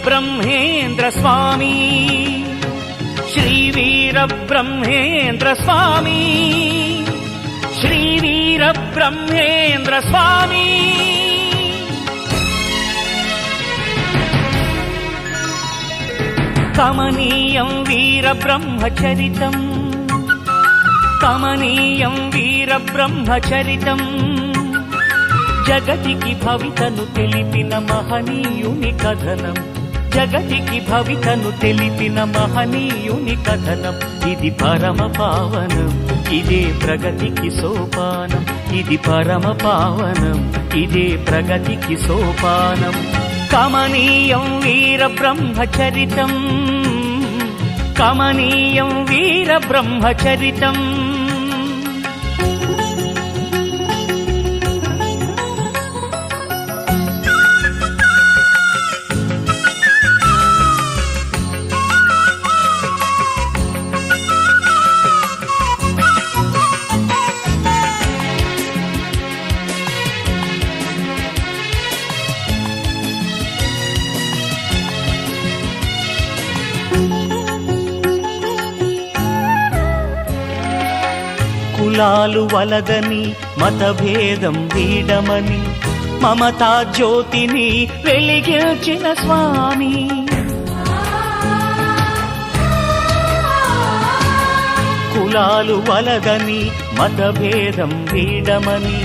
ब्रह्मेन्द्र स्वामी श्रीवीर ब्रह्मेन्द्र स्वामी श्रीवीर ब्रह्मेन्द्र स्वामी कमनीयं वीर ब्रह्मचरितं कमनीयं वीर ब्रह्मचरितं जगतिकी भवितनु तेलिपिन महनीयुनि कथनं जगतिकी भवितनु तेलिपिन महनीयुनि कथनं इदि परम पावनं इदे प्रगतिकी सोपानं इदि परम पावनं इदे प्रगतिकी सोपानं कमनीयं वीर ब्रह्मचरितं कमनीयं वीर ब्रह्मचरितं కులాలు వలదని మతభేదం వీడమని మమతా జ్యోతిని వెలిగించిన స్వామి కులాలు వలదని మతభేదం వీడమని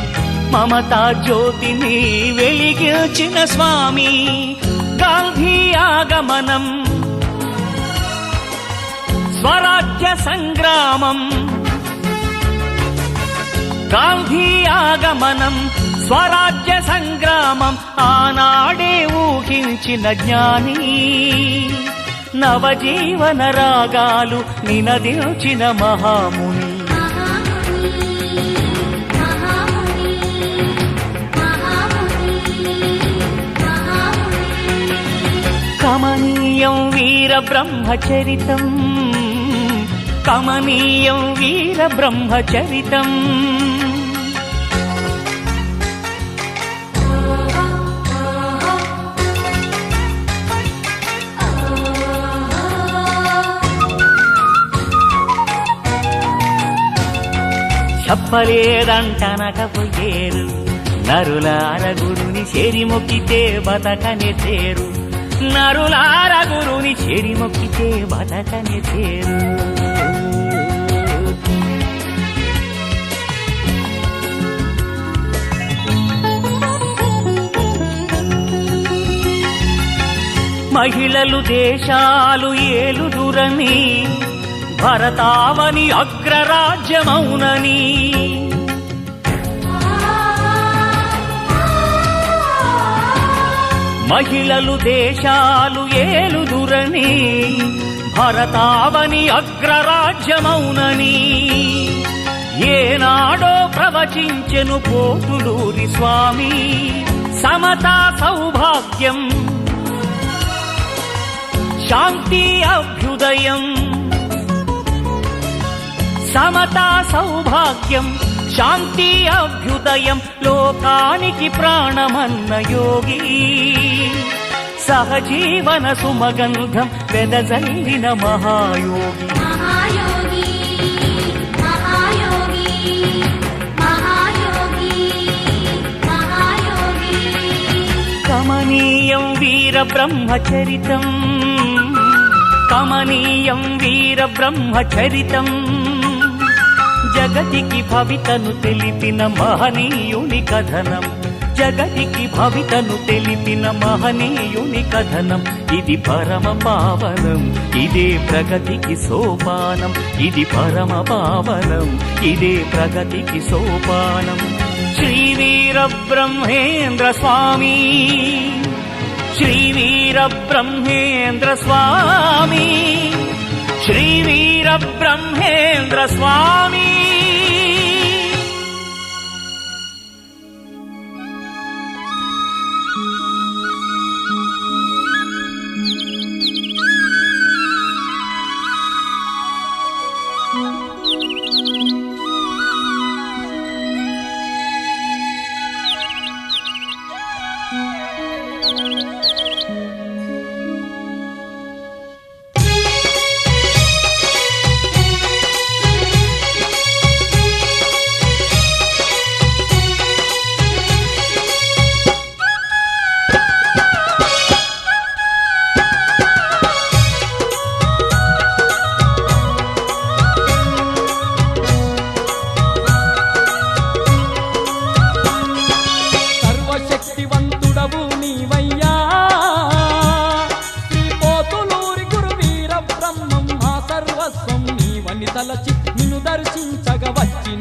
మమతా జ్యోతిని వెలిగించిన స్వామి గాంధీ ఆగమనం స్వరాజ్య సంగ్రామం గాంధీ ఆగమనం స్వరాజ్య సంగ్రామం ఆనాడే ఊహించిన జ్ఞాని నవజీవన రాగాలు నినదించిన మహాముని కమనీయం వీర బ్రహ్మచరితం కమనీయం వీర బ్రహ్మచరితం చెప్పలేదంటనకపోయేరు నరులార గురుని చేరి మొక్కితే బతకనే తేరు నరులార గురుని చేరి మొక్కితే బతకనే తేరు మహిళలు దేశాలు ఏలుదురని భరతావని అగ్రరాజ్యమౌనని మహిళలు దేశాలు ఏలుదురని భరతావని అగ్రరాజ్యమౌనని ఏనాడో ప్రవచించెను పోతులూరి స్వామి సమతా సౌభాగ్యం శాంతి అభ్యుదయం సమతా సౌభాగ్యం శాంతి అభ్యుదయం లోకానికి ప్రాణమన్న యోగి సహజీవన సుమగంధం వెదజల్లిన మహాయోగి కమనీయం వీర బ్రహ్మచరితం కమనీయం వీర బ్రహ్మచరితం జగతికి భవితను తెలిపిన మహనీయుని కథనం జగతికి భవితను తెలిపిన మహనీయుని కథనం ఇది పరమ పావనం ఇదే ప్రగతికి సోపానం ఇది పరమ పావనం ఇదే ప్రగతికి సోపానం శ్రీవీర బ్రహ్మేంద్ర స్వామి శ్రీవీర బ్రహ్మేంద్ర స్వామి శ్రీవీర బ్రహ్మేంద్ర స్వామి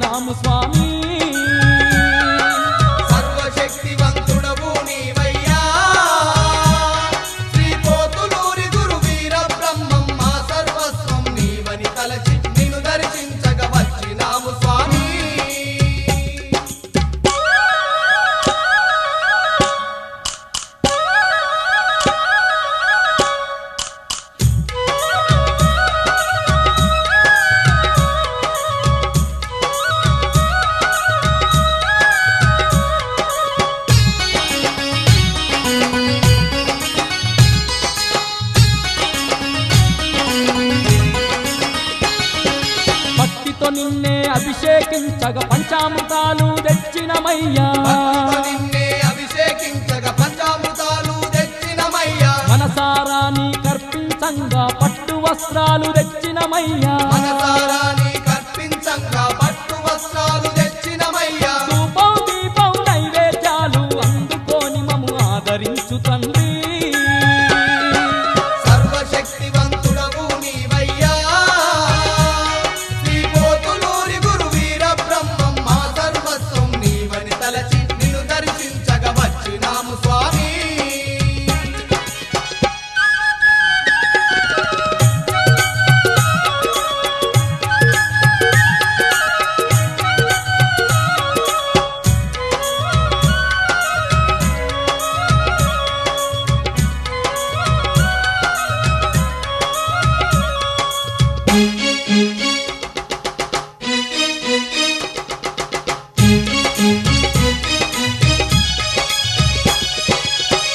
వచ్చినాము స్వామి. సర్వశక్తివంతుడవు నీవయ్యా శ్రీ పోతులూరి గురు వీర బ్రహ్మం మా సర్వస్వం నీవని తలచి నిన్ను దర్శించగ వచ్చినాము స్వామి. భక్తితో నిన్నే అభిషేకించగా పంచామృతాలు తెచ్చినమయ్యా. భక్తితో నిన్నే అభిషేకించగ పంచామృతాలు తెచ్చినమయ్యా. మనసారా నీ కర్పించంగా పట్టు వస్త్రాలు తెచ్చినమయ్యా. మనసారా నీ కర్పించంగా పట్టు వస్త్రాలు తెచ్చినమయ్యా. ధూపం దీపం నైవేద్యాలు అందుకోని మము ఆదరించు తండ్రి. సర్వశక్తివంతుడవు నీవయ్యా శ్రీ పోతులూరి గురు వీర బ్రహ్మం మా సర్వస్వం నీవని తలచి నిన్ను దర్శించగ వచ్చినాము స్వామి.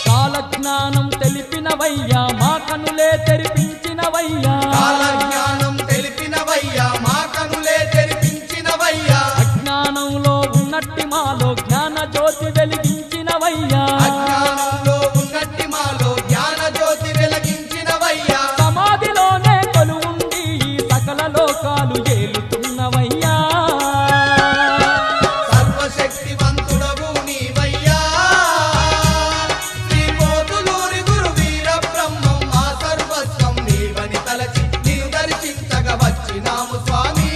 కాలజ్ఞానం తెలిపినవయ్యా మా కనులే తెరిపించినవయ్యా. కాలజ్ఞానం తెలిపినవయ్యా మా కనులే తెరిపించినవయ్యా. అజ్ఞానంలో ఉన్నట్టి మాలో జ్ఞాన జ్యోతి వెలిగించినవయ్యా. అజ్ఞానంలో ఉన్నట్టి మాలో జ్ఞాన జ్యోతి వెలిగించినవయ్యా. సమాధిలోనే కొలువుండి ఈ సకల లోకాలు ఏలుతున్నవయ్యా. సర్వశక్తివంతుడవు నీవయ్యా శ్రీ పోతులూరి గురు వీర బ్రహ్మం మా సర్వస్వం నీవని తలచి నిన్ను దర్శించగ వచ్చినాము స్వామి.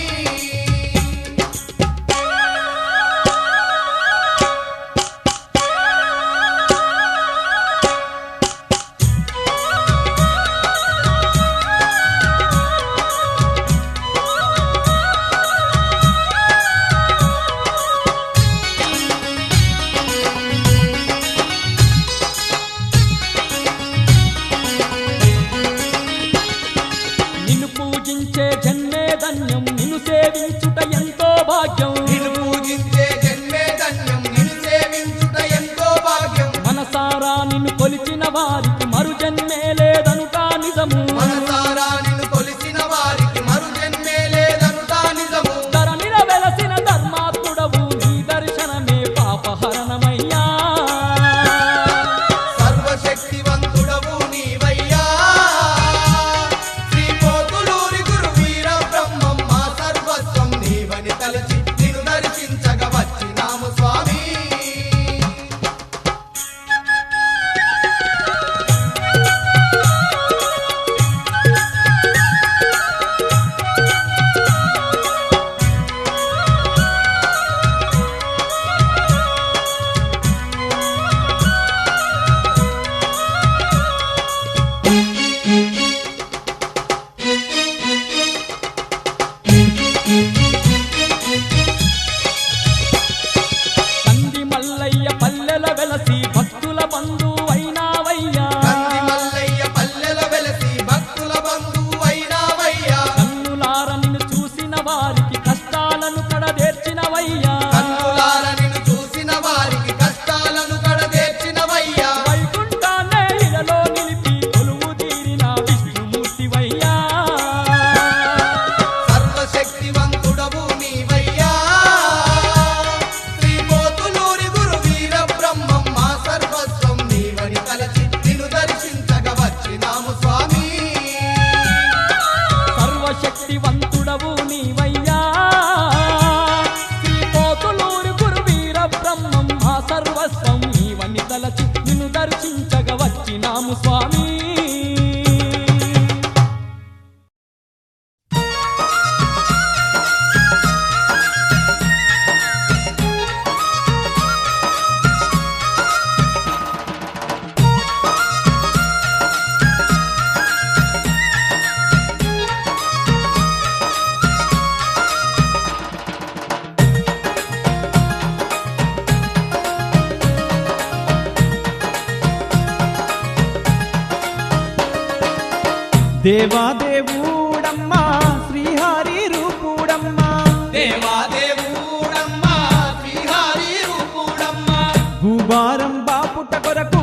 దేవాదేవుడమ్మా శ్రీహరి రూపుడమ్మా దేవాదేవుడమ్మా శ్రీహరి రూపుడమ్మా భూభారం బాపుట కొరకు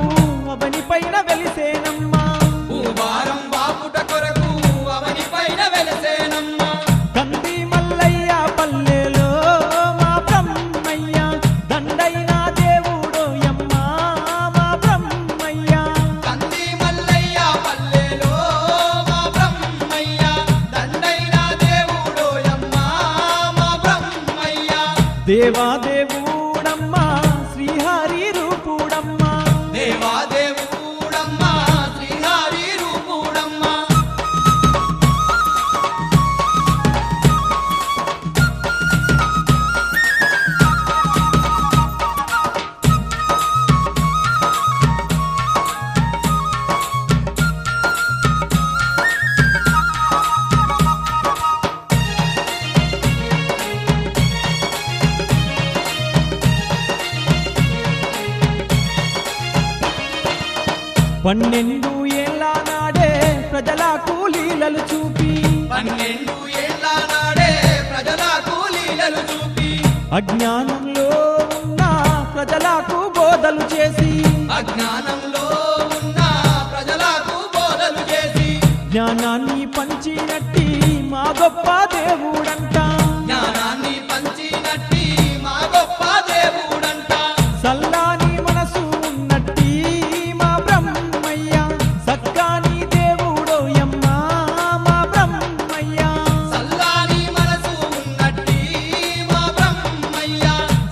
అవని పైన వెలిసేనమ్మా భూభారం బాపుట కొరకు అవని పైన వెలసేనమ్మా కంది మల్లయ్య పల్లెలో మా బ్రహ్మయ్య దండైన దేవుడోయమ్మా మా బ్రహ్మయ్య కంది మల్లయ్య పల్లెలో మా బ్రహ్మయ్య దండైన దేవుడోయమ్మా మా బ్రహ్మయ్య దేవాదేవుడమ్మా శ్రీహరి రూపుడమ్మా దేవాదేవుడమ్మా శ్రీహరి రూపుడమ్మా పన్నెండు ఏళ్ళ నాడే ప్రజల కూలీలలు చూపి 12 ఏళ్ల నాడే ప్రజలకు లీలలు చూపి అజ్ఞానంలో ఉన్న ప్రజలకు బోధలు చేసి అజ్ఞానంలో ఉన్న ప్రజలకు బోధలు చేసి జ్ఞానాన్ని పంచినట్టి మా గొప్ప దేవుడంట జ్ఞానాన్ని పంచినట్టి మా గొప్ప దేవుడంట సల్లాని మనసు ఉన్నట్టి మా బ్రహ్మయ్య సక్కాని దేవుడోయమ్మా మా బ్రహ్మయ్య సల్లాని మనసు ఉన్నట్టి మా బ్రహ్మయ్య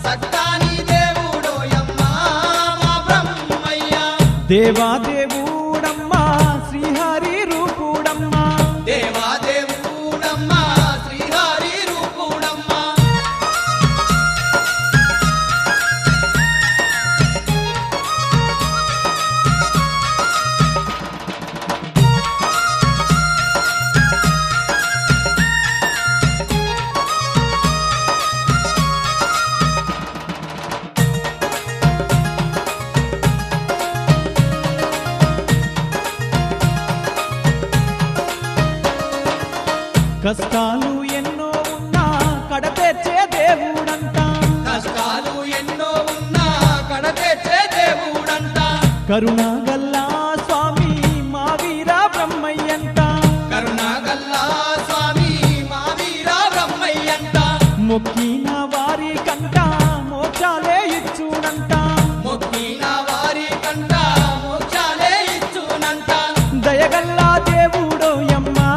సత్తాని దేవుడోయమ్మా మా బ్రహ్మయ్య దేవాదేవుడమ్మా శ్రీహరి రూపుడమ్మా దేవాదేవుడమ్మా శ్రీహరి రూపుడమ్మా కష్టాలు ఎన్నో ఉన్నా కడతెచ్చే దేవుడంట కష్టాలు ఎన్నో ఉన్నా కడతెచ్చే దేవుడంట కరుణాగల్లా స్వామి మా వీర బ్రహ్మయ్యంట కరుణాగల్లా స్వామి మా వీర బ్రహ్మయ్యంట మొక్కిన వారి కంట మోక్షాలే ఇచ్చునంట మొక్కిన వారి కంట మోక్షాలే ఇచ్చునంట దయగల్లా దేవుడోయమ్మా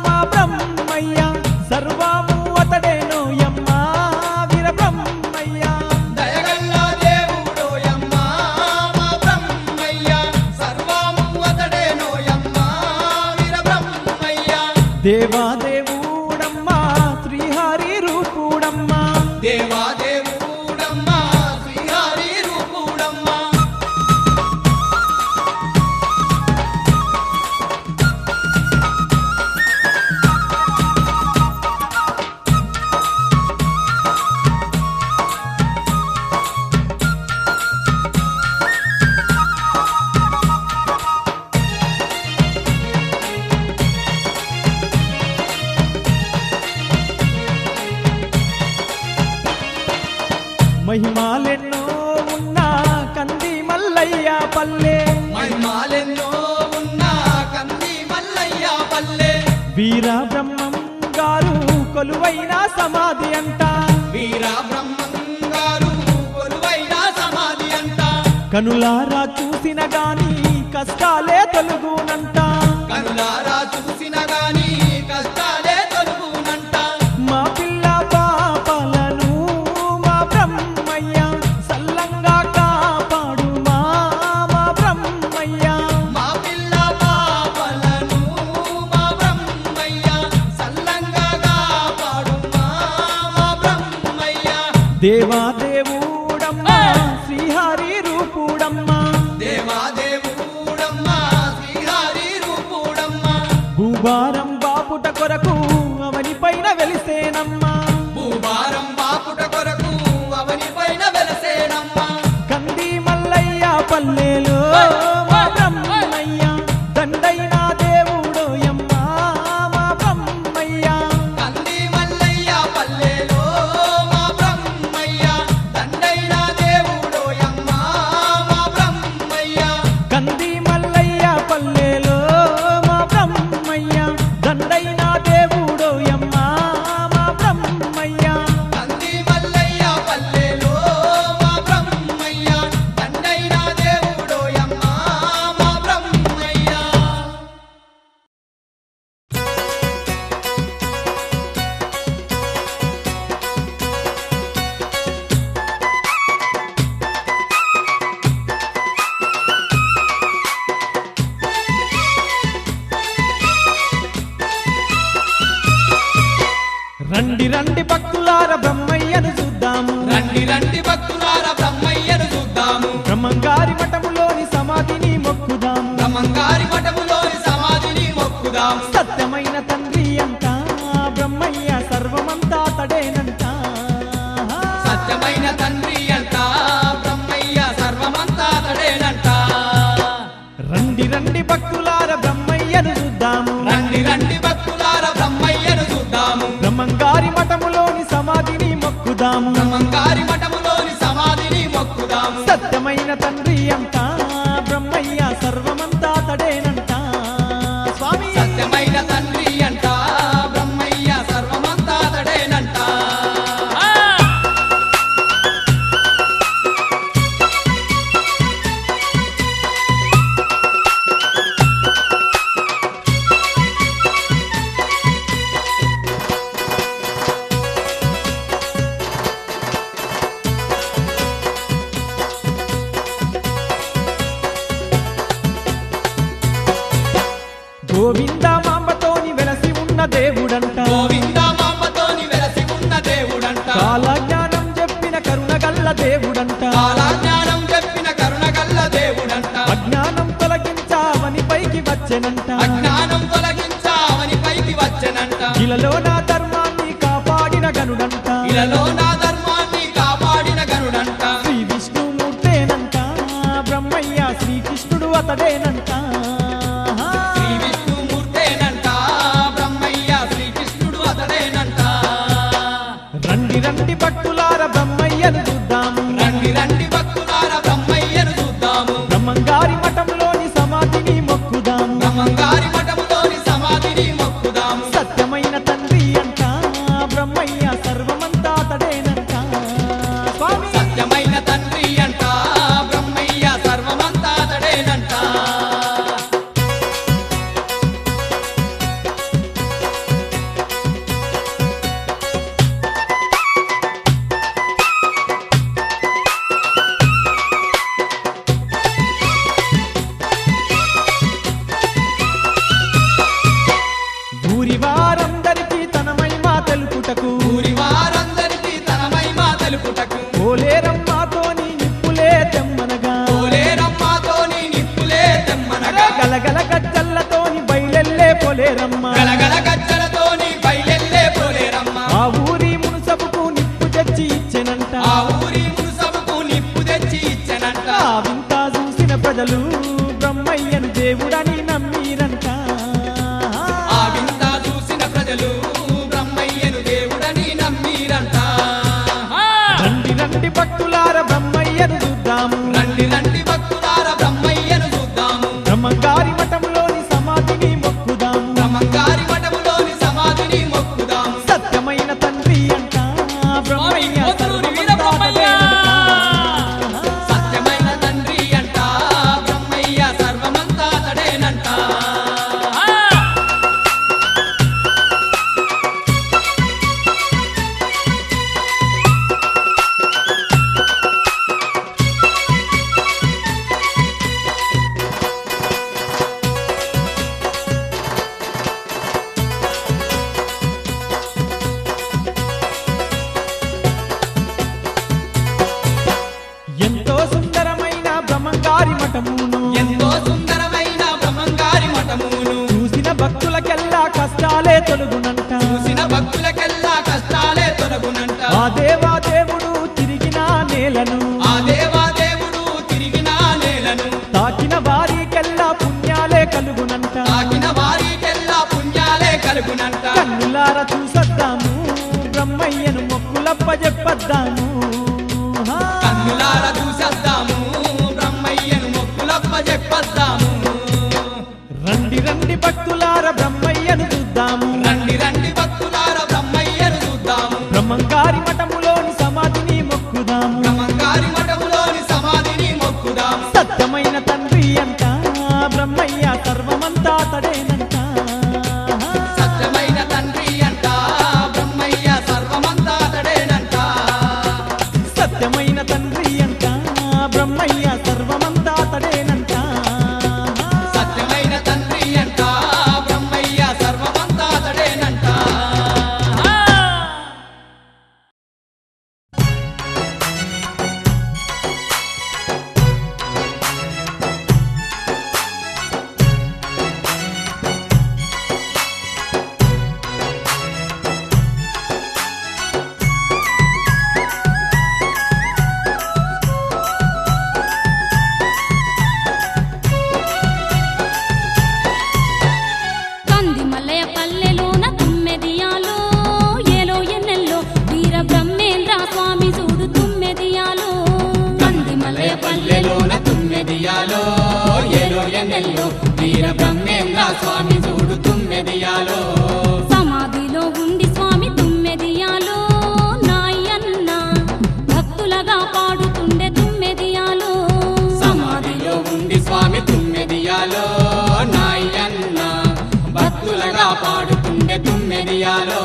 మా బ్రహ్మయ్య సర్వము అతడేనోయమ్మా వీర బ్రహ్మయ్య దయగల్లా దేవుడోయమ్మా మా బ్రహ్మయ్య సర్వము అతడేనోయమ్మా వీర బ్రహ్మయ్య దేవాదేవుడమ్మా శ్రీహరి రూపుడమ్మా దేవాదేవుడమ్మా శ్రీహరి రూపుడమ్మా మహిమాలెన్నో ఉన్న కంది మల్లయ్య పల్లె మహిమాలెన్నో ఉన్న కంది మల్లయ్య పల్లె వీర బ్రహ్మం గారు కొలువైన సమాధి అంట వీర బ్రహ్మం గారు కొలువైన సమాధి అంట కనులారా చూసిన గాని కష్టాలే తొలుగునంట కనులారా చూసిన గాని కష్టాలే తొలుగునంట మా పిల్ల పాపలను మా బ్రహ్మయ్య సల్లంగా కాపాడు మా బ్రహ్మయ్య మా పిల్ల పాపలను మా బ్రహ్మయ్య సల్లంగా కాపాడు మా బ్రహ్మయ్య దేవాదేవుడమ్మా శ్రీహరి రూపుడమ్మా దేవాదేవుడమ్మా శ్రీహరి రూపుడమ్మా భూభారం బాపుట కొరకు అవని పైన వెలిసేనమ్మా భూభారం బాపుట కొరకు అవని పైన వెలసేనమ్మా కంది మల్లయ్య పల్లెలో మా బ్రహ్మయ్య దండైన దేవుడోయమ్మ రండి రండి భక్తులారా బ్రహ్మయ్యను చూద్దాము బ్రహ్మంగారి మఠములోని సమాధిని మొక్కుదాము బ్రహ్మంగారి మఠములోని సమాధిని మొక్కుదాం సత్యమైన తండ్రి అంట బ్రహ్మయ్య సర్వమంతా తడేనంట సత్యమైన తండ్రి అంట బ్రహ్మయ్య సర్వమంతా తడేనంట రండి రండి భక్తులార బ్రహ్మయ్యను చూద్దాము రండి రండి భక్తులారా బ్రహ్మయ్యను చూద్దాము బ్రహ్మంగారి మఠములోని సమాధిని మొక్కుదాము బ్రహ్మంగారి మఠములోని సమాధిని మొక్కుదాము సత్యమైన తండ్రి అంట బ్రహ్మయ్య సర్వమంతా తడేనంట స్వామి సత్యమైన తండ్రి అంట బ్రహ్మయ్య సర్వమంతా తడేనంట గోవింద మాంబతోని వెలసి ఉన్న దేవుడంట గోవింద మాంబతోని వెలసి ఉన్న దేవుడంట కాలజ్ఞానం చెప్పిన కరుణగల్ల దేవుడంట కాలజ్ఞానం చెప్పిన కరుణగల్ల దేవుడంట అజ్ఞానం తొలగించావని పైకి వచ్చెనంట అజ్ఞానం తొలగించావని పైకి వచ్చెనంట ఇలలో నా ధర్మాన్ని కాపాడిన గనుడంట ఇలలో నా ధర్మాన్ని కాపాడిన గరుడంట శ్రీ విష్ణుమూర్తేనంట బ్రహ్మయ్య శ్రీకృష్ణుడు అతడేనంట శ్రీ విష్ణుమూర్తేనంట బ్రహ్మయ్య శ్రీకృష్ణుడు అతడేనంట రండి రండి భక్తులార బ్రహ్మయ్యను చూద్దాము రండి రండి భక్తులారా బ్రహ్మయ్యను చూద్దాము బ్రహ్మంగారి మఠంలోని సమాధిని మొక్కుదాము బ్రహ్మంగారి మఠములోని సమాధిని మొక్కుదాము సత్యమైన తండ్రి అంట బ్రహ్మయ్య సర్వమంతా తడేనంట స్వామి సత్యమైన తండ్రి అంట బ్రహ్మయ్య సర్వమంతా తడేనంట ఊరి వారందరికీ తన మహిమ తెలుపుటకు ఊరి వారందరికీ తన మహిమ తెలుపుటకు ఓలేరమ్మతోని నిప్పులే తెమ్మనగా పోలేరమ్మతోని నిప్పులే తెమ్మనగా గలగల గజ్జల్లతోని బయలెల్లే పోలేరమ్మ గలగల గజ్జలతోని బయలెల్లే పోలేరమ్మ ఆ ఊరి మునుసబుకు నిప్పు తెచ్చి ఇచ్చెనంట ఆ ఊరి ముసబుకు నిప్పు తెచ్చి ఇచ్చెనంట ఆ వింత చూసిన ప్రజలు బ్రహ్మయ్యను దేవుడని నమ్మిరంట ఆ వింత చూసిన ప్రజలు బ్రహ్మయ్యను దేవుడని నమ్మిరంట రండి రండి భక్తులార బ్రహ్మయ్యను చూద్దాము రండి రండి భక్తులారా బ్రహ్మయ్యను చూద్దాము బ్రహ్మంగారి మఠంలోని సమాధిని మొక్కుదాము బ్రహ్మంగారి మఠములోని సమాధిని మొక్కుదాము సత్యమైన తండ్రి అంట బ్రహ్మయ్య సర్వమంతా తడేనంట. సత్యమైన తండ్రి అంట బ్రహ్మయ్య సర్వమంతా తడేనంట ఎంతో సుందరమైన బ్రహ్మంగారి మఠమును ఎంతో సుందరమైన బ్రహ్మంగారి మఠమును చూసిన భక్తులకెల్లా కష్టాలే తొలుగునంట చూసిన భక్తులకెల్లా కష్టాలే తొలగునంట ఆ దేవా దేవుడు తిరిగిన నేలను ఆ దేవాదేవుడు తిరిగిన నేలను తాకిన వారికెల్లా పుణ్యాలే కలుగునంట తాకిన వారికెల్లా పుణ్యాలే కలుగునంట కన్నులార చూసొద్దాము బ్రహ్మయ్యను మొక్కులప్ప చెప్పొద్దాము కన్నులారా చూసేద్దాము బ్రహ్మయ్యను మొక్కులప్ప చెప్పొద్దాము రండి రండి భక్తులార బ్రహ్మయ్యను చూద్దాము రండి రండి భక్తులారా బ్రహ్మయ్యను చూద్దాము బ్రహ్మంగారి మఠములోని సమాధిని మొక్కుదాము బ్రహ్మంగారి మఠములోని సమాధిని మొక్కుదాము సత్యమైన తండ్రి అంట బ్రహ్మయ్య సర్వమంతా తడేనంట సత్యమైన తండ్రి అంట బ్రహ్మయ్య సర్వమంతా తడేనంట సత్యమైన తండ్రి అంట బ్రహ్మయ్య సర్వమంతా తడేనంట సత్యమైన తండ్రి అంట తుమ్మెదియాలో ఏలో ఎన్నెల్లో వీర బ్రహ్మేంద్ర స్వామి చూడు తుమ్మెదియాలో సమాధిలో ఉండి స్వామి తుమ్మెదియాలో నాయన్న భక్తులగా పాడుతుండే తుమ్మెదియాలో సమాధిలో ఉండి స్వామి తుమ్మెదియాలో నాయన్న భక్తులగా పాడుతుండే తుమ్మెదియాలో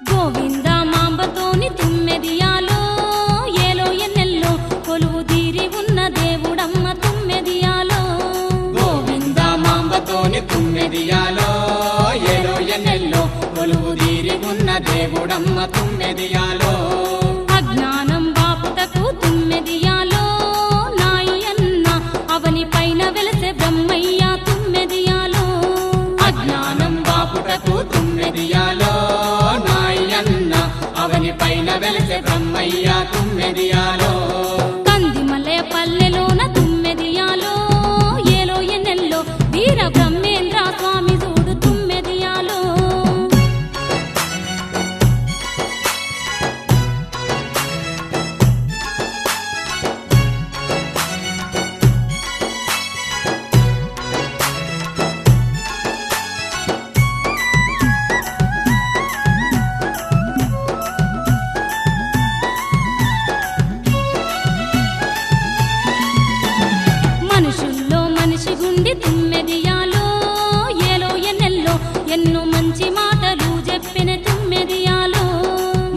గోవింద మాంబతోని తుమ్మెదియాలో ఏలో ఎన్నెల్లో కొలువు తీరి ఉన్న దేవుడమ్మ తుమ్మెదియాలో గోవింద మాంబతోని తుమ్మెదియాలో ఏలో ఎన్నెల్లో కొలువు తీరి ఉన్న దేవుడమ్మ తుమ్మెదియాలో అజ్ఞానం బాపుటకు తుమ్మెదియాలో నాయన్న అవని పైన వెలసే బ్రహ్మయ్య తుమ్మెదియాలో అజ్ఞానం బాపుటకు తుమ్మెదియాలో నాయన్న అవని పైన వెలిసే బ్రహ్మయ్య తుమ్మెదియాలో కందిమలయ పల్లెలోన తుమ్మెదియాలో ఏలో ఎన్నెల్లో వీర బ్రహ్మేంద్ర స్వామి చూడు తుమ్మెదియాలో మనుషుల్లో మనిషి గుండి తుమ్మెదియాలో ఏలో ఎన్నెల్లో ఎన్నో మంచి మాటలు చెప్పిన తుమ్మెదియాలో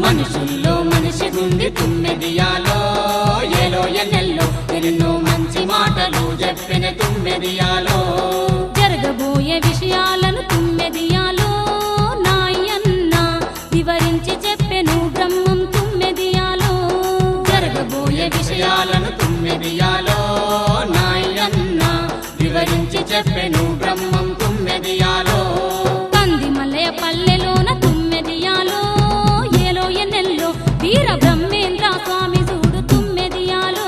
మనుషుల్లో మనిషి గుండి తుమ్మెదియాలో ఏలో ఎన్నెల్లో ఎన్నో మంచి మాటలు చెప్పిన తుమ్మెదియాలో జరగబోయే విషయాలను తుమ్మెదియాలో నాయన్న వివరించి చెప్పెను బ్రహ్మం తుమ్మెదియాలో జరగబోయే విషయాలను తుమ్మెదియాలో నాయన్న వివరించి చెప్పెను బ్రహ్మం తుమ్మెదియాలో కందిమలయ పల్లెలోన తుమ్మెదియాలో ఏలో ఎన్నెల్లో వీర బ్రహ్మేంద్ర స్వామి చూడు తుమ్మెదియాలో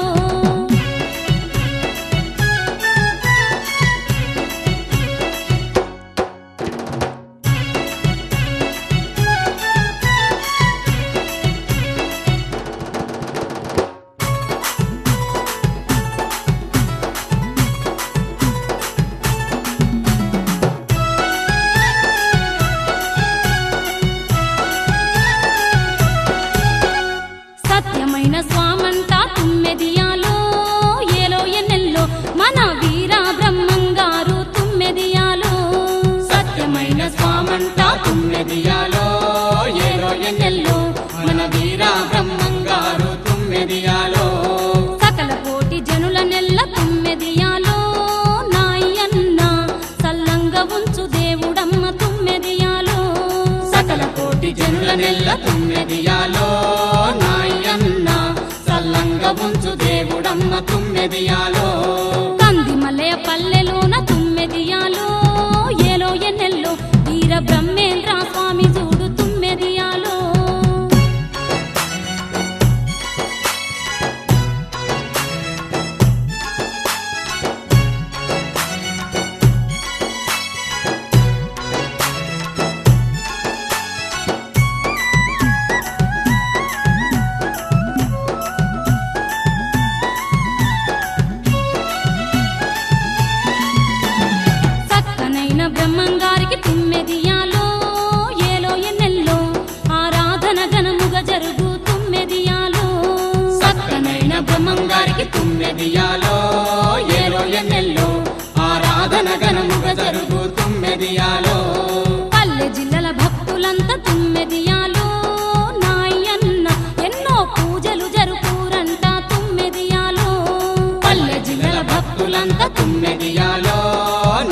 సత్యమైన స్వామంతా తుమ్మెదియాలో ఏలో ఎన్నెల్లో మన వీర బ్రహ్మంగారు తుమ్మెదియాలో సత్యమైన స్వామంతా తుమ్మెదియాలో ఏలో ఎన్నెల్లో మన వీర బ్రహ్మంగారు తుమ్మెదియాలో సకల కోటి జనుల నెల్ల తుమ్మెదియాలో నాయన్న సల్లంగా ఉంచు దేవుడమ్మ తుమ్మెదియాలో సకల కోటి జనుల నెల్ల తుమ్మెదియాలో నాయన్న సల్లంగా ఉంచు దేవుడమ్మ తుమ్మెదియాలో కందిమలయ పల్లెలోన తుమ్మెదియాలో ఏలో ఎన్నెల్లో వీర బ్రహ్మేంద్ర స్వామి చూడు తుమ్మెదియాలో చక్కనైన బ్రహ్మంగారికి తుమ్మెదియాలో ఏలో ఎన్నెల్లో ఆరాధన ఘనముగా జరుగు తుమ్మెదియాలో సక్కనైన బ్రహ్మంగారికి తుమ్మెదియాలో ఏలో ఎన్నెల్లో ఆరాధన ఘనముగా జరుగు తుమ్మెదియాలో పల్లె జిల్లల భక్తులంతా తుమ్మెదియాలో నాయన్న ఎన్నో పూజలు జరుపురంట తుమ్మెదియాలో పల్లె జిల్లల భక్తులంతా తుమ్మెదియాలో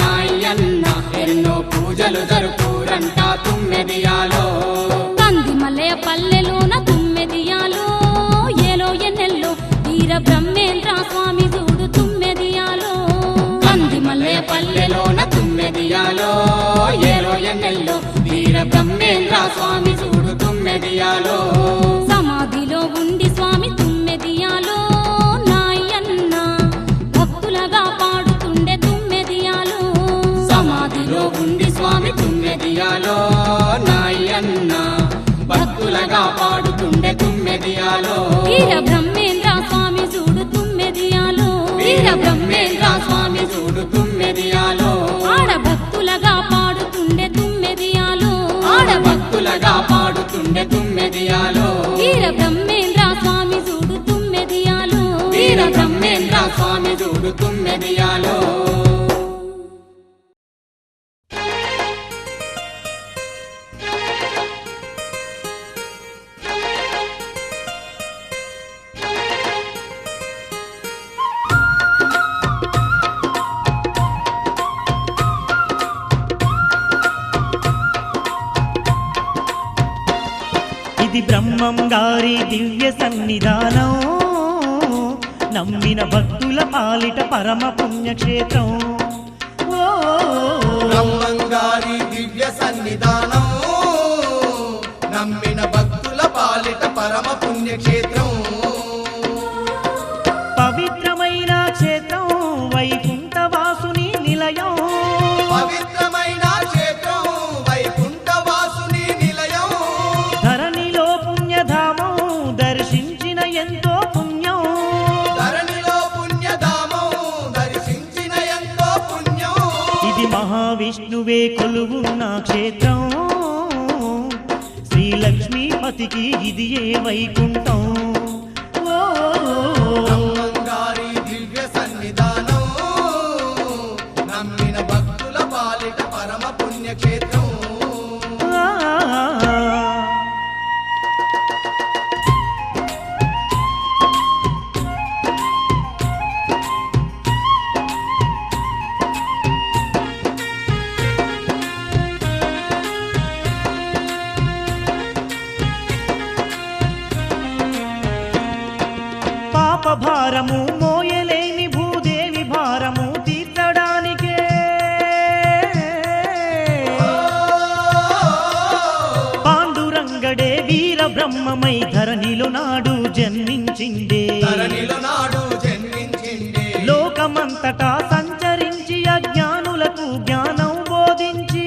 నాయన్న ఎన్నో పూజలు జరుపురంట తుమ్మెదియాలో కందిమలయ పల్లెలోన తుమ్మెదియాలో ఏలో ఎన్నెల్లో వీర బ్రహ్మేంద్ర స్వామి చూడు తుమ్మెదియాలో కందిమల్లె పల్లెలోన తుమ్మెదియాలో స్వామి చూడు తుమ్మెదియాలో సమాధిలో ఉండి స్వామి తుమ్మెదియాలో నాయన్న భక్తులగా పాడుతుండే తుమ్మెదియాలో సమాధిలో ఉండి స్వామి తుమ్మెదియాలో నాయన్న భక్తులగా పాడుతుండే తుమ్మెదియాలో వీర బ్రహ్మేంద్ర స్వామి చూడు తుమ్మెదియాలో వీర బ్రహ్మేంద్ర స్వామి చూడు తుమ్మెదియాలో ఆడ భక్తులగా పాడుతుండే తుమ్మెదియాలో ఆడ భక్తులగా పాడుతుండే తుమ్మెదియాలో వీర బ్రహ్మేంద్ర స్వామి చూడు తుమ్మెదియాలో వీర బ్రహ్మేంద్ర స్వామి చూడు తుమ్మెదియాలో ఇది బ్రహ్మం గారి దివ్య సన్నిధానం, నమ్మిన భక్తుల పాలిట పరమ పుణ్యక్షేత్రం. ఓ బ్రహ్మంగారి దివ్య సన్నిధానం, నమ్మిన భక్తుల పాలిట పరమ పుణ్యక్షేత్రం. పవిత్రమైన క్షేత్రం, వైకుంఠవాసుని నిలయం. పవిత్రమైన క్షేత్రం, వైకుంఠవాసుని నిలయం. ధరణిలో పుణ్యధామం, దర్శించిన ఎంతో పుణ్యం. ధరణిలో పుణ్యధామం, దర్శించిన ఎంతో పుణ్యం. ఇది మహావిష్ణువే కొలువున్న క్షేత్రం, శ్రీలక్ష్మీపతికి ఇది ఏ వైకుంఠం. ఓ బ్రహ్మంగారి దివ్య సన్నిధానం, నమ్మిన భక్తుల పాలిట పరమ పుణ్యక్షేత్రం. పాప భారము మోయలేని భూదేవి భారము తీర్చడానికే పాండురంగడే వీర బ్రహ్మమై ధరణిలో నాడు జన్మించిండే. ధరణిలో నాడు జన్మించిండే. లోకమంతటా సంచరించి అజ్ఞానులకు జ్ఞానం బోధించి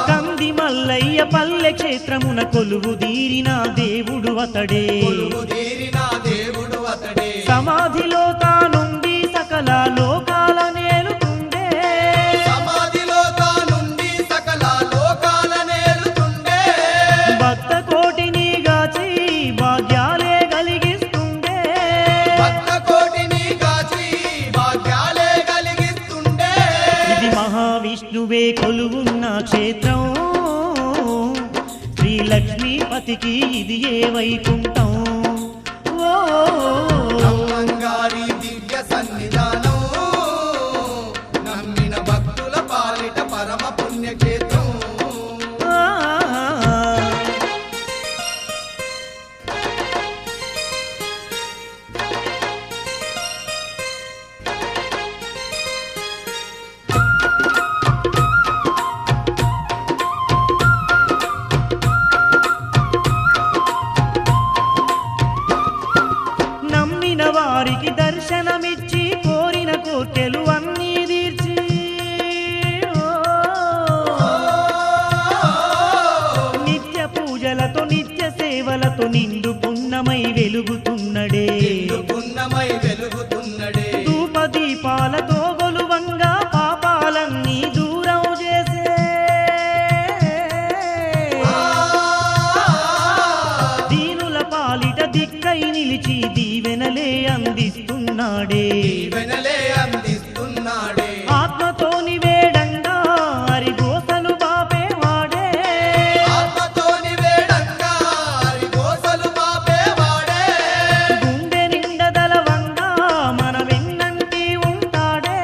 కంది మల్లయ్య పల్లె క్షేత్రమున కొలువు తీరిన దేవుడు అతడే. కొలువుదీరిన దేవుడు అతడే. సమాధిలో తానుండి సకల లోకాల నేలుతుండే. సమాధిలో తానుండి సకల లోకాల నేలుతుండే. భక్త కోటిని గాచి భాగ్యాలే కలిగిస్తుండే. భక్త కోటిని కాచి భాగ్యాలే కలిగిస్తుండే. ఇది మహావిష్ణువే కొలువున్న క్షేత్రం, శ్రీలక్ష్మీపతికి ఇది ఏ వైకుంఠం. ఓ బ్రహ్మంగారి దివ్య సన్నిధానం, నమ్మిన భక్తుల పాలిట పరమ పుణ్యక్షేత్రం. ఆ నమ్మిన వారికి దర్శనమిచ్చి కోరిన కోర్కెలు అన్నీ తీర్చి నిత్య పూజలతో నిత్య సేవలతో నిండు పున్నమై వెలుగుతున్నడే. పున్నమై వెలుగుతున్నడే. ధూప దీపాలతో గొలువంగా పాపాలన్నీ దూరం చేసే. దీనుల పాలిట దిక్కై నిలిచి దీవెనలే అందిస్తున్నాడే. దీవెనలే అందిస్తున్నాడే. ఆత్మతోని వేడంగా హరిగోసలు బాపేవాడే. ఆత్మతోని వేడంగా హరిగోసలు బాపేవాడే. గుండె నిండదలవంగా మన వెన్నంటి ఉంటాడే.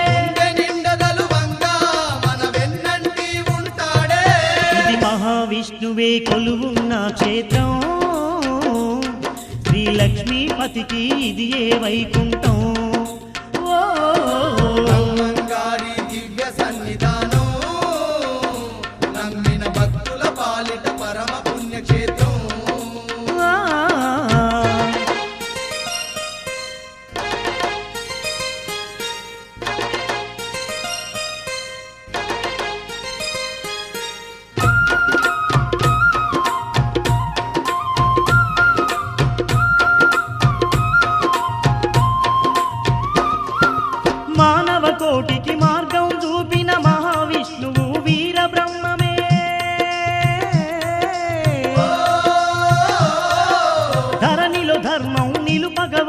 గుండె నిండదలువంగా మన వెన్నంటి ఉంటాడే. ఇది మహావిష్ణువే కొలువున్న క్షేత్రం, శ్రీలక్ష్మీపతికి ఇది ఏ వైకుంఠం. ఓ బ్రహ్మంగారి దివ్య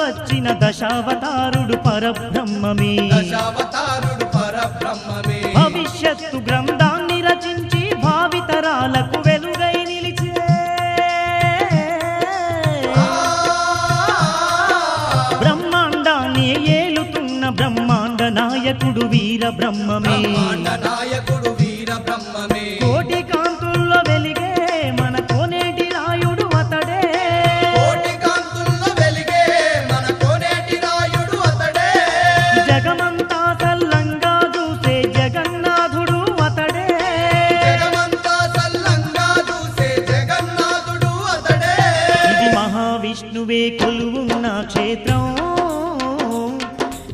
వచ్చిన దశావతారుడు పరబ్రహ్మమే దశావతారుడు పరబ్రహ్మమే భవిష్యత్తు గ్రంథాన్ని రచించి భావితరాలకు వెలుగై నిలిచే బ్రహ్మాండాన్ని ఏలుతున్న బ్రహ్మాండ నాయకుడు వీర బ్రహ్మమే బ్రహ్మాండ నాయకుడు వీర బ్రహ్మమే కోటి కాంతుల్లో వెలిగే మన కోనేటి రాయుడు అతడే కోటి కాంతుల్లో వెలిగే మన కోనేటి రాయుడు అతడే జగమంతా సల్లంగా చూసే జగన్నాథుడు అతడే జగమంతా సల్లంగా చూసే జగన్నాథుడు అతడే ఇది మహావిష్ణువే కొలువున్న క్షేత్రం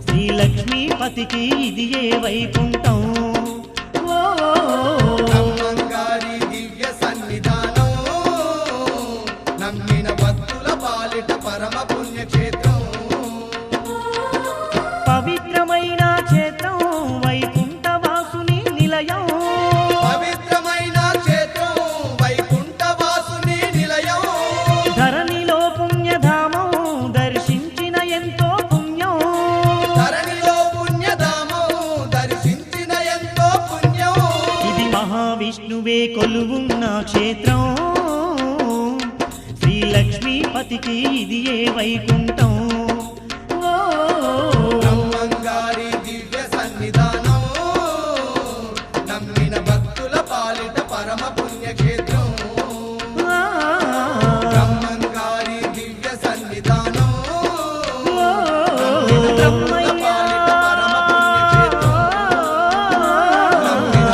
శ్రీ లక్ష్మీపతికి ఇది ఏ వైకుంఠం ఓ బ్రహ్మంగారి దివ్య సన్నిధానం నమ్మిన భక్తుల పాలిట పరమ పుణ్యక్షేత్రం పవిత్రమైన క్షేత్రం వైకుంఠవాసుని నిలయం పవిత్రమైన క్షేత్రం వైకుంఠవాసుని నిలయం ధరణిలో పుణ్యధామం దర్శించిన ఎంతో పుణ్యం ధరణిలో పుణ్యధామం దర్శించిన ఎంతో పుణ్యం ఇది మహావిష్ణువే కొలువున్న క్షేత్రం శ్రీ లక్ష్మీపతికి ఇది ఏ వైకుంఠం ఓ బ్రహ్మంగారి దివ్య సన్నిధానం నమ్మిన భక్తుల పాలిట పరమ పుణ్యక్షేత్రం బ్రహ్మంగారి దివ్య సన్నిధానం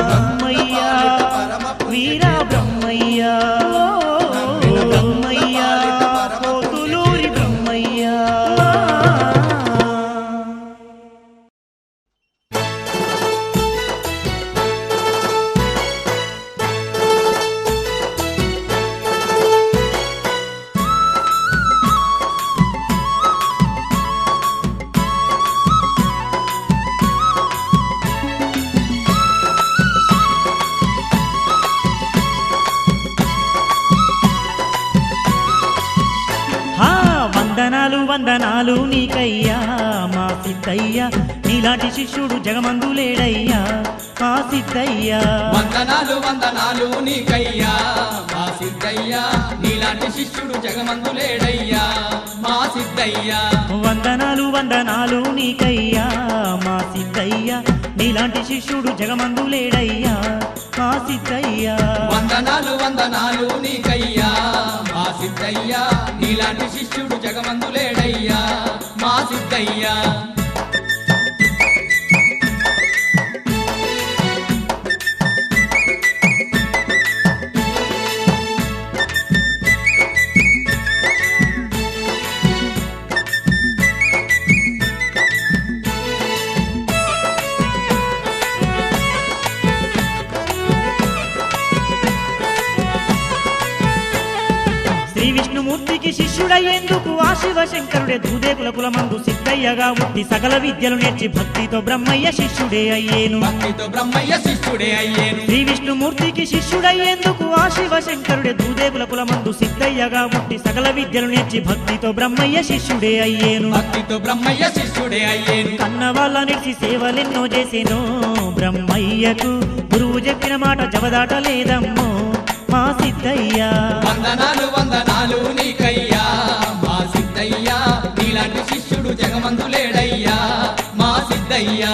బ్రహ్మయ్య వీర బ్రహ్మయ్య బ్రహ్మయ్య కోతులూరి బ్రహ్మయ్య హా వందనాలు వందనాలు నీకయ్యా మా సిద్ధయ్యా నీలాంటి శిష్యుడు జగమందు లేడయ్యా మా సిద్ధయ్యా వందనాలు వందనాలు నీకయ్యా మా సిద్ధయ్యా నీలాంటి శిష్యుడు జగమందు లేడయ్యా మా సిద్ధయ్యా వందనాలు వందనాలు నీకయ్యా మా సిద్ధయ్యా నీలాంటి శిష్యుడు జగమందు లేడయ్యా మా సిద్ధయ్యా వందనాలు వందనాలు నీకయ్యా మా సిద్ధయ్యా నీలాంటి శిష్యుడు జగమందు లేడయ్యా మా సిద్ధయ్యా శ్రీ విష్ణుమూర్తికి శిష్యుడయ్యేందుకు ఆ శివశంకరుడే దూదేకుల కులమందు సిద్ధయ్యగా ఉట్టి సకల విద్యలు నేర్చి భక్తితో బ్రహ్మయ్య శిష్యుడే అయ్యేను భక్తితో బ్రహ్మయ్య శిష్యుడే అయ్యేను శ్రీ విష్ణుమూర్తికి శిష్యుడయ్యేందుకు ఆ శివశంకరుడే దూదేకుల కులమందు సిద్ధయ్యగా ఉట్టి సకల విద్యలు నేర్చి భక్తితో బ్రహ్మయ్య శిష్యుడే అయ్యేను భక్తితో బ్రహ్మయ్య శిష్యుడే అయ్యేను కన్న వాళ్ళ నిలిచి సేవలెన్నో చేసేను బ్రహ్మయ్యకు గురువు చెప్పిన మాట జవదాటలేదమ్మో మా సిద్ధయ్యా వందనాలు వందనాలు నీకయ్యా మా సిద్ధయ్యా నీలాంటి శిష్యుడు జగమందు లేడయ్యా మా సిద్ధయ్యా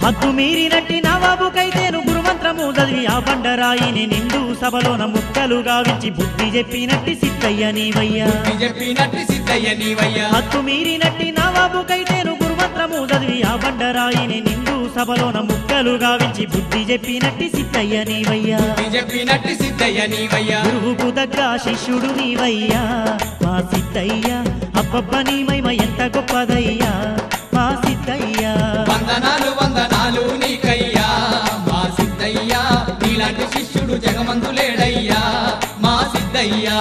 హద్దు మీరినట్టి నవాబుకైతేను గురుమంత్రము చదివి ఆ బండరాయిని నిండు సభలోన ముక్కలు గావించి బుద్ధి చెప్పినట్టి సిద్ధయ్య నీవయ్యా బుద్ధి చెప్పినట్టి సిద్ధయ్య నీవయ్యా హద్దు మీరినట్టి నవాబుకైతేను గురుమంత్రము చదివి ఆ బండరాయిని నిండు సభలోన ముక్కలు గావించి బుద్ధి చెప్పినట్టి సిద్ధయ్య నీవయ్యా బుద్ధి చెప్పినట్టి సిద్ధయ్య నీవయ్యా గురువుకు తగ్గ శిష్యుడు నీవయ్యా మా సిద్ధయ్యా అబ్బబ్బ నీ మహిమ ఎంత గొప్పదయ్యా మా సిద్ధయ్యా వందనాలు వందనాలు నీకయ్యా జగమందులేడయ్యా మా సిద్ధయ్యా.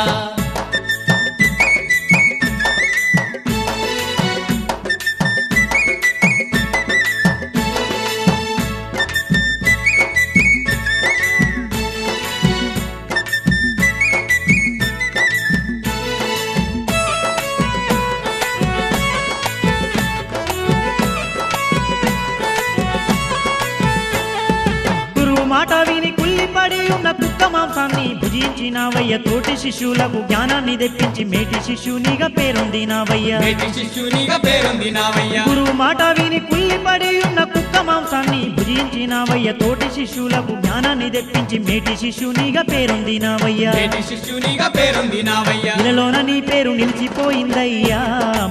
గురువు మాట విని కుల్లిపడి ఉన్న కుక్క మాంసాన్ని భుజించినావయ్య. తోటి శిష్యులకు జ్ఞానాన్ని తెప్పించి మేటి శిష్యునిగా పేరొందినావయ్య. మేటి శిష్యునిగా పేరొందినావయ్యా. గురువు మాట విని కుల్లిపడి ఉన్న కుక్క మాంసాన్ని భుజించినావయ్య. తోటి శిష్యులకు జ్ఞానాన్ని తెప్పించి మేటి శిష్యునిగా పేరొందినావయ్య. మేటి శిష్యునిగా పేరొందినావయ్యా. ఇలలోన నీ పేరు నిలిచిపోయిందయ్యా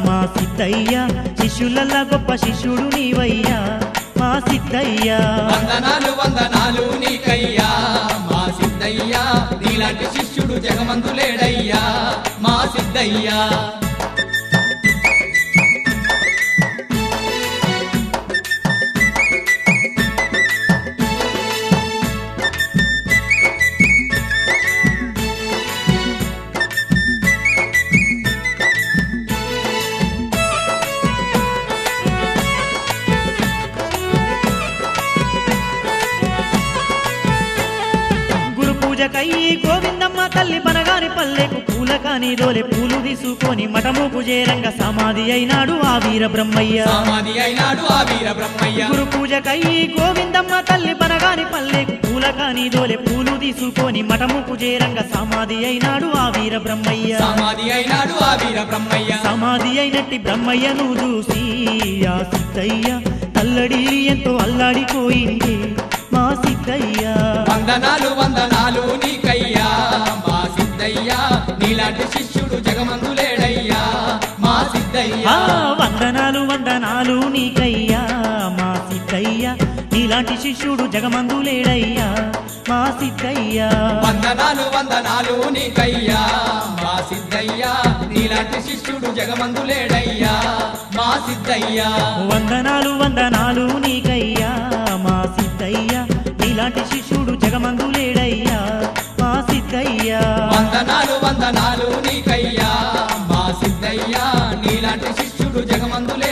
మా సిద్ధయ్యా. శిష్యులల్లా గొప్ప శిష్యుడు నీవయ్యా మా సిద్ధయ్యా. వందనాలు వందనాలు నీకయ్యా మా సిద్ధయ్యా. నీలాంటి శిష్యుడు జగమందులేడయ్యా మా సిద్ధయ్యా. గురు పూజకై గోవిందమ్మ తల్లి బనగాని పల్లెకు పూల కాని దోలే పూలు తీసుకొని మఠముకు చేరంగ సమాధి అయినాడు ఆ వీర బ్రహ్మయ్య. సమాధి అయినాడు ఆ వీర బ్రహ్మయ్య. గురు పూజకై గోవిందమ్మ తల్లి బనగాని పల్లెకు పూల కాని దోలే పూలు తీసుకొని మఠముకు చేరంగ సమాధి అయినాడు ఆ వీర బ్రహ్మయ్య. సమాధి అయినాడు ఆ వీర బ్రహ్మయ్య. సమాధి అయినట్టి బ్రహ్మయ్యను చూసి ఆ సిద్ధయ్య తల్లడి ఎంతో అల్లాడిపోయింది మా సిద్ధయ్య. వందనాలు వందనాలు నీకయ్యా మా సిద్ధయ్యా. నీలాంటి శిష్యుడు జగమందులేడయ్యా మా సిద్ధయ్యా. వందనాలు వందనాలు నీకయ్యా మా సిద్ధయ్య. నీలాంటి శిష్యుడు జగమందులేడయ్యా మా సిద్ధయ్య. వందనాలు వందనాలు నీకయ్యా మా సిద్ధయ్యా. నీలాంటి శిష్యుడు జగమందులేడయ్యా మా సిద్ధయ్యా. వందనాలు వందనాలు నీకయ్యా మా సిద్ధయ్య. నీలాంటి శిష్యుడు జగమందులేడయ్యా మా సిద్ధయ్య. వందనాలు వందనాలు నీకయ్యా మా సిద్ధయ్యా. నీలాంటి శిష్యుడు జగమందులే